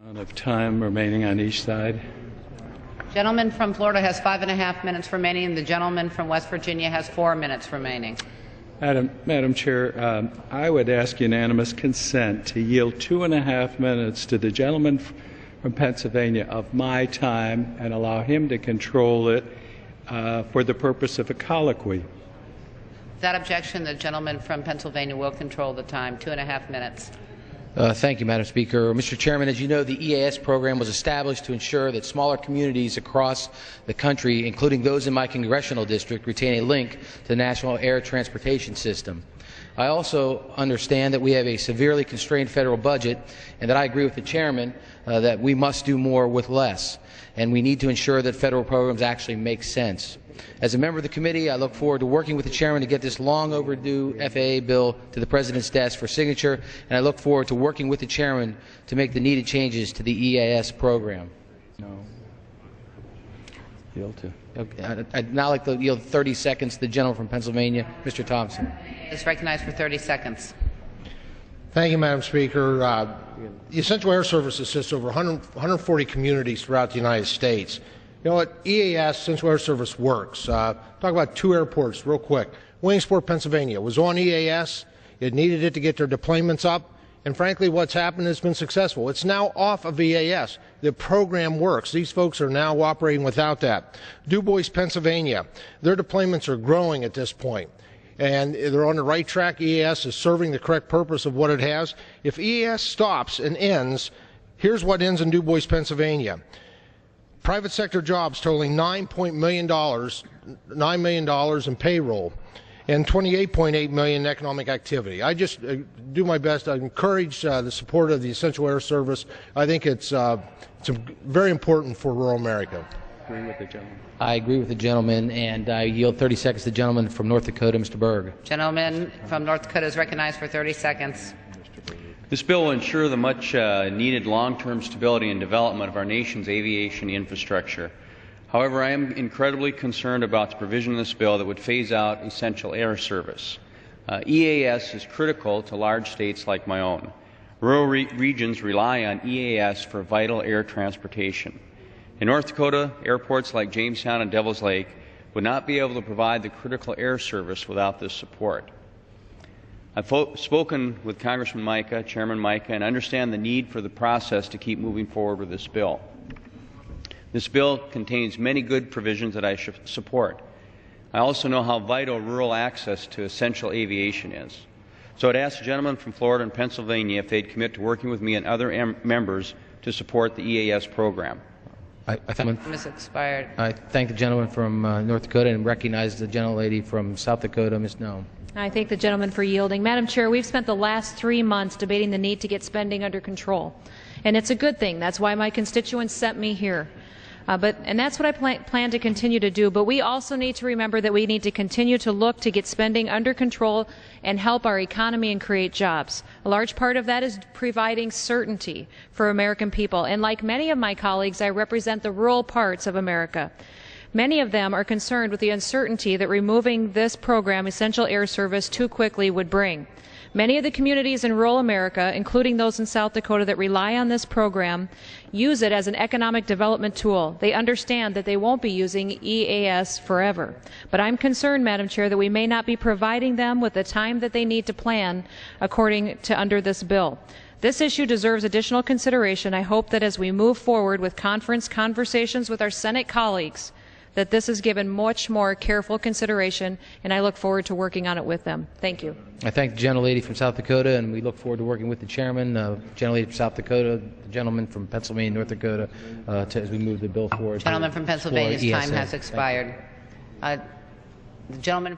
Of time remaining on each side. Gentleman from Florida has 5.5 minutes remaining, and the gentleman from West Virginia has 4 minutes remaining. Madam Chair, I would ask unanimous consent to yield 2.5 minutes to the gentleman from Pennsylvania of my time and allow him to control it for the purpose of a colloquy. Without objection, the gentleman from Pennsylvania will control the time. 2.5 minutes. Thank you, Madam Speaker. Mr. Chairman, as you know, the EAS program was established to ensure that smaller communities across the country, including those in my congressional district, retain a link to the national air transportation system. I also understand that we have a severely constrained federal budget and that I agree with the Chairman that we must do more with less, and we need to ensure that federal programs actually make sense. As a member of the committee, I look forward to working with the Chairman to get this long overdue FAA bill to the President's desk for signature, and I look forward to working with the Chairman to make the needed changes to the EAS program. No. Yield to. Okay. I'd now like to yield 30 seconds to the gentleman from Pennsylvania, Mr. Thompson. Is recognized for 30 seconds. Thank you, Madam Speaker. The Essential Air Service assists over 140 communities throughout the United States. You know what? EAS, Essential Air Service, works. Talk about two airports real quick. Williamsport, Pennsylvania was on EAS. It needed it to get their deployments up. And frankly, what's happened has been successful. It's now off of EAS. The program works. These folks are now operating without that. Du Bois, Pennsylvania, their deployments are growing at this point. And they're on the right track. EAS is serving the correct purpose of what it has. If EAS stops and ends, here's what ends in Du Bois, Pennsylvania. Private sector jobs totaling $9 million in payroll and $28.8 million in economic activity. I just do my best. I encourage the support of the Essential Air Service. I think it's very important for rural America. I agree with the gentleman, and I yield 30 seconds to the gentleman from North Dakota, Mr. Berg. Gentleman from North Dakota is recognized for 30 seconds. This bill will ensure the much needed long-term stability and development of our nation's aviation infrastructure. However, I am incredibly concerned about the provision in this bill that would phase out essential air service. EAS is critical to large states like my own. Rural regions rely on EAS for vital air transportation. In North Dakota, airports like Jamestown and Devils Lake would not be able to provide the critical air service without this support. I've spoken with Congressman Mica, Chairman Mica, and understand the need for the process to keep moving forward with this bill. This bill contains many good provisions that I support. I also know how vital rural access to essential aviation is. So I'd ask the gentleman from Florida and Pennsylvania if they'd commit to working with me and other members to support the EAS program. I thank the gentleman from North Dakota and recognize the gentlelady from South Dakota, Ms. Noem. I thank the gentleman for yielding. Madam Chair, we've spent the last 3 months debating the need to get spending under control, and it's a good thing. That's why my constituents sent me here. And that's what I plan to continue to do. But we also need to remember that we need to continue to look to get spending under control and help our economy and create jobs. A large part of that is providing certainty for American people. And like many of my colleagues, I represent the rural parts of America. Many of them are concerned with the uncertainty that removing this program, Essential Air Service, too quickly would bring. Many of the communities in rural America, including those in South Dakota that rely on this program, use it as an economic development tool. They understand that they won't be using EAS forever. But I'm concerned, Madam Chair, that we may not be providing them with the time that they need to plan according to under this bill. This issue deserves additional consideration. I hope that as we move forward with conversations with our Senate colleagues, that this is given much more careful consideration, and I look forward to working on it with them. Thank you. I thank the gentlelady from South Dakota, and we look forward to working with the chairman, gentlelady from South Dakota, the gentleman from Pennsylvania and North Dakota, as we move the bill forward. Gentleman from Pennsylvania's time has expired. The gentleman